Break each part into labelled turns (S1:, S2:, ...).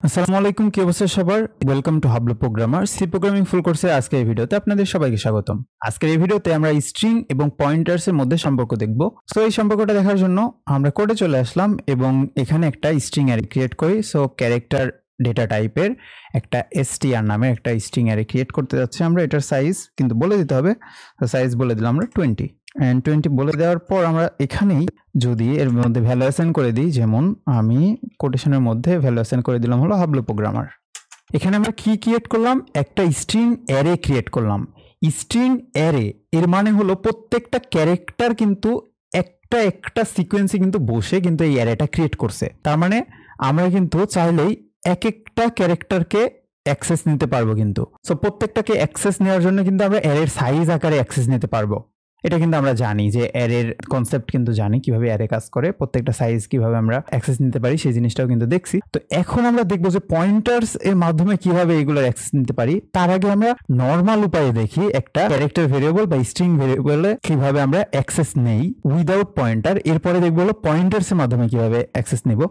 S1: আসসালামু আলাইকুম, কি অবস্থা সবার? Welcome to Hablu programmer. C programming full কোর্সে আজকের এই ভিডিওতে আপনাদের সবাইকে স্বাগতম। আজকের এই ভিডিওতে আমরা স্ট্রিং এবং পয়েন্টার্স এর মধ্যে সম্পর্ক দেখব। সো এই সম্পর্কটা দেখার জন্য আমরা কোডে চলে আসলাম এবং এখানে একটা স্ট্রিং অ্যারে ক্রিয়েট করি। সো ক্যারেক্টার ডেটা টাইপের একটা str নামে একটা স্ট্রিং অ্যারে ক্রিয়েট করতে যাচ্ছি আমরা। এটার সাইজ কিন্তু বলে দিতে হবে। তো সাইজ বলে দিলাম আমরা 20 and 20 বলে দেওয়ার পর আমরা এখানেই যদি এর মধ্যে ভ্যালু অ্যাসাইন করে দিই, যেমন আমি কোটেশনের মধ্যে ভ্যালু অ্যাসাইন করে দিলাম হলো হাবলু প্রোগ্রামার। এখানে আমরা কি ক্রিয়েট করলাম? একটা স্ট্রিং অ্যারে ক্রিয়েট করলাম। স্ট্রিং অ্যারে এর মানে হলো প্রত্যেকটা ক্যারেক্টার কিন্তু একটা একটা সিকোয়েন্সে কিন্তু বসে কিন্তু এই অ্যারেটা ক্রিয়েট করছে। তার মানে আমরা কিন্তু চাইলেই এক একটা ক্যারেক্টারকে অ্যাক্সেস নিতে পারবো কিন্তু। সো প্রত্যেকটাকে অ্যাক্সেস নেওয়ার জন্য কিন্তু আমরা অ্যারের সাইজ আকারে অ্যাক্সেস নিতে পারবো। এটা কিন্তু আমরা জানি যে অ্যারের কনসেপ্ট কিন্তু জানি, কিভাবে অ্যারে কাজ করে, প্রত্যেকটা সাইজ কিভাবে আমরা অ্যাক্সেস নিতে পারি সেই জিনিসটাও কিন্তু দেখছি। তো এখন আমরা দেখবো যে পয়েন্টার্স এর মাধ্যমে কিভাবে এগুলোর অ্যাক্সেস নিতে পারি। তার আগে আমরা নর্মাল উপায়ে দেখি একটা ক্যারেক্টার ভেরিয়েবল বা স্ট্রিং ভেরিয়েবলে কিভাবে আমরা অ্যাক্সেস নেই উইদাউট পয়েন্টার। এরপরে দেখবো হলো পয়েন্টার্স এর মাধ্যমে কিভাবে অ্যাক্সেস নিব।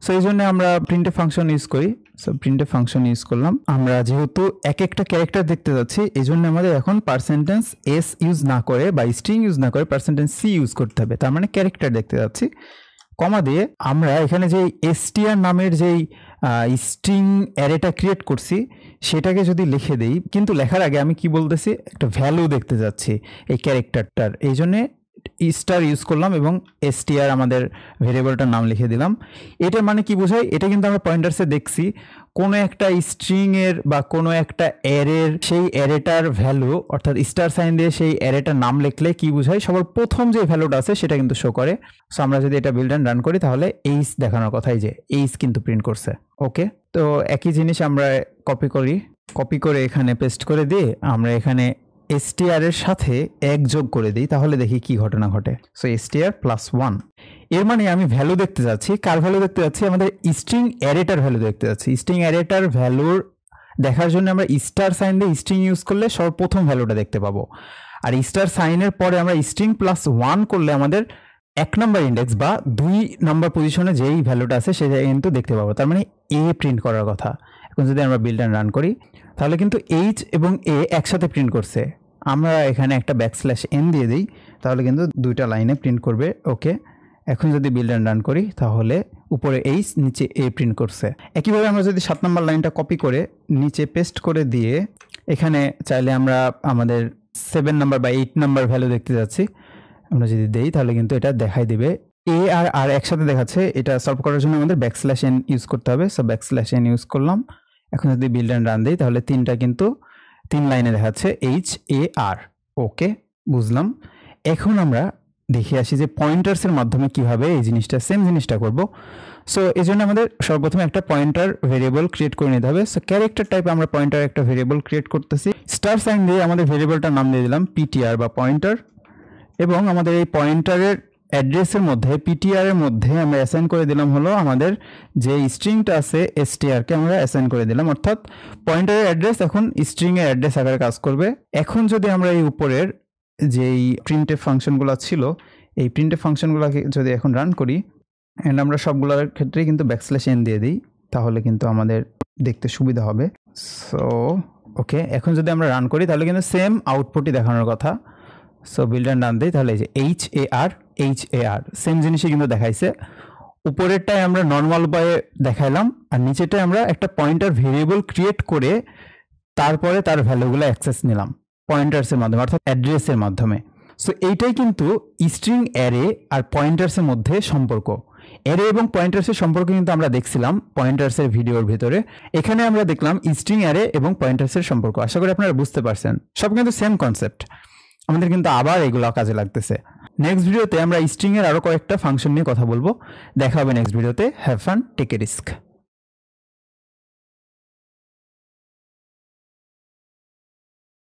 S1: সো এই জন্য আমরা প্রিন্টএফ ফাংশন ইউজ করি। সো প্রিন্টএফ ফাংশন ইউজ করলাম। আমরা যেহেতু এক একটা ক্যারেক্টার দেখতে যাচ্ছি, এই জন্য আমাদের এখন পার্সেন্টেজ এস ইউজ না করে বা স্ট্রিং ইউজ না করে পার্সেন্টেজ সি ইউজ করতে হবে। তার মানে ক্যারেক্টার দেখতে যাচ্ছি, কমা দিয়ে আমরা এখানে যে str নামের যেই স্ট্রিং অ্যারেটা ক্রিয়েট করছি সেটাকে যদি লিখে দেই, কিন্তু লেখার আগে আমি কি বলতেছি, একটা ভ্যালু দেখতে যাচ্ছি এই ক্যারেক্টারটার, এই জন্যে স্টার ইউজ করলাম এবং str আমাদের ভেরিয়েবলটার নাম লিখে দিলাম। এটা মানে কি বোঝায়? এটা কিন্তু আমরা পয়েন্টার্সে দেখছি কোনো একটা স্ট্রিং এর বা কোনো একটা অ্যারের সেই অ্যারেটার ভ্যালু অর্থাৎ স্টার সাইন দিয়ে সেই অ্যারেটার নাম লিখলে কি বোঝায়, সবার প্রথম যে ভ্যালুটা আছে সেটা কিন্তু শো করে। সো আমরা যদি এটা বিল্ড অ্যান্ড রান করি তাহলে এইচ দেখানোর কথাই যে এইচ কিন্তু প্রিন্ট করছে। ওকে, তো একই জিনিস আমরা কপি করে এখানে পেস্ট করে দিয়ে আমরা এখানে str এর সাথে 1 যোগ করে দিই, তাহলে দেখি কি ঘটনা ঘটে। সো str +1, এর মানে আমি ভ্যালু দেখতে যাচ্ছি। কার ভ্যালু দেখতে যাচ্ছি? আমাদের স্ট্রিং অ্যারেটার ভ্যালু দেখতে যাচ্ছি। স্ট্রিং অ্যারেটার ভ্যালুর দেখার জন্য আমরা স্টার সাইন দিয়ে স্ট্রিং ইউজ করলে সর্বপ্রথম ভ্যালুটা দেখতে পাবো। আর স্টার সাইনের পরে আমরা স্ট্রিং +1 করলে আমাদের 1 নম্বর ইন্ডেক্স বা 2 নম্বর পজিশনে যেই ভ্যালুটা আছে সেটা কিন্তু দেখতে পাবো। তার মানে এ প্রিন্ট করার কথা। এখন যদি আমরা বিল্ড অ্যান্ড রান করি তাহলে কিন্তু এইচ এবং এ একসাথে প্রিন্ট করছে। আমরা এখানে একটা \n দিয়ে দিই, তাহলে কিন্তু দুইটা লাইনে প্রিন্ট করবে। ওকে, এখন যদি বিল্ড অ্যান্ড রান করি তাহলে উপরে এইচ নিচে এ প্রিন্ট করছে। একইভাবে আমরা যদি 7 নম্বর লাইনটা কপি করে নিচে পেস্ট করে দিয়ে এখানে চাইলে আমরা আমাদের 7 নম্বর বা 8 নম্বর ভ্যালু দেখতে যাচ্ছি, আমরা যদি দেই তাহলে কিন্তু এটা দেখাই দিবে। এ আর আর একসাথে দেখাচ্ছে। এটা সলভ করার জন্য আমাদের \n ইউজ করতে হবে। সো \n ইউজ করলাম। এখন যদি বিল্ড অ্যান্ড রান দিই তাহলে 3টা কিন্তু 3 লাইনে দেখাচ্ছে HAR। ওকে, বুঝলাম। এখন আমরা দেখে আসি যে পয়েন্টার্সের মাধ্যমে কিভাবে এই জিনিসটা সেম জিনিসটা করব। সো এই জন্য আমাদের সর্বপ্রথমে একটা পয়েন্টার ভেরিয়েবল ক্রিয়েট করে নিতে হবে। সো ক্যারেক্টার টাইপে আমরা পয়েন্টার একটা ভেরিয়েবল ক্রিয়েট করতেছি। স্টার সাইন দিয়ে আমাদের ভেরিয়েবলটার নাম দিয়ে দিলাম PTR বা পয়েন্টার, এবং আমাদের এই পয়েন্টারের অ্যাড্রেসের মধ্যে PTR এর মধ্যে আমরা অ্যাসাইন করে দিলাম হলো আমাদের যে স্ট্রিংটা আছে str কে আমরা অ্যাসাইন করে দিলাম, অর্থাৎ পয়েন্টারের অ্যাড্রেস এখন স্ট্রিং এর অ্যাড্রেস আকারে কাজ করবে। এখন যদি আমরা এই উপরের যেই প্রিন্টএফ ফাংশনগুলো ছিল এই প্রিন্টএফ ফাংশনগুলোকে যদি এখন রান করি এন্ড আমরা সবগুলোর ক্ষেত্রে কিন্তু \n দিয়ে দিই, তাহলে কিন্তু আমাদের দেখতে সুবিধা হবে। সো ওকে, এখন যদি আমরা রান করি তাহলে কিন্তু সেম আউটপুটই দেখানোর কথা। সো বিল্ড অ্যান্ড রান দিই, তাহলে এই যে HAR সেম জিনিসই কিন্তু দেখাইছে। উপরেরটায় আমরা নর্মাল উপায়ে দেখাইলাম আর নিচেটায় আমরা একটা পয়েন্টার ভেরিয়েবল ক্রিয়েট করে তারপরে তার ভ্যালুগুলো অ্যাক্সেস নিলাম পয়েন্টার্সের মাধ্যমে, অর্থাৎ অ্যাড্রেসের মাধ্যমে। সো এইটাই কিন্তু স্ট্রিং অ্যারে আর পয়েন্টার্সের মধ্যে সম্পর্ক। অ্যারে এবং পয়েন্টার্সের সম্পর্ক কিন্তু আমরা দেখছিলাম পয়েন্টার্সের ভিডিওর ভিতরে। এখানে আমরা দেখলাম স্ট্রিং অ্যারে এবং পয়েন্টার্সের সম্পর্ক। আশা করি আপনারা বুঝতে পারছেন, সব কিন্তু সেম কনসেপ্ট। আমাদের কিন্তু আবার এগুলো কাজে লাগতেছে। নেক্সট ভিডিওতে আমরা স্ট্রিং এর আরো কয়েকটা ফাংশন নিয়ে কথা বলবো। দেখা হবে নেক্সট ভিডিওতে। Have fun, take a risk.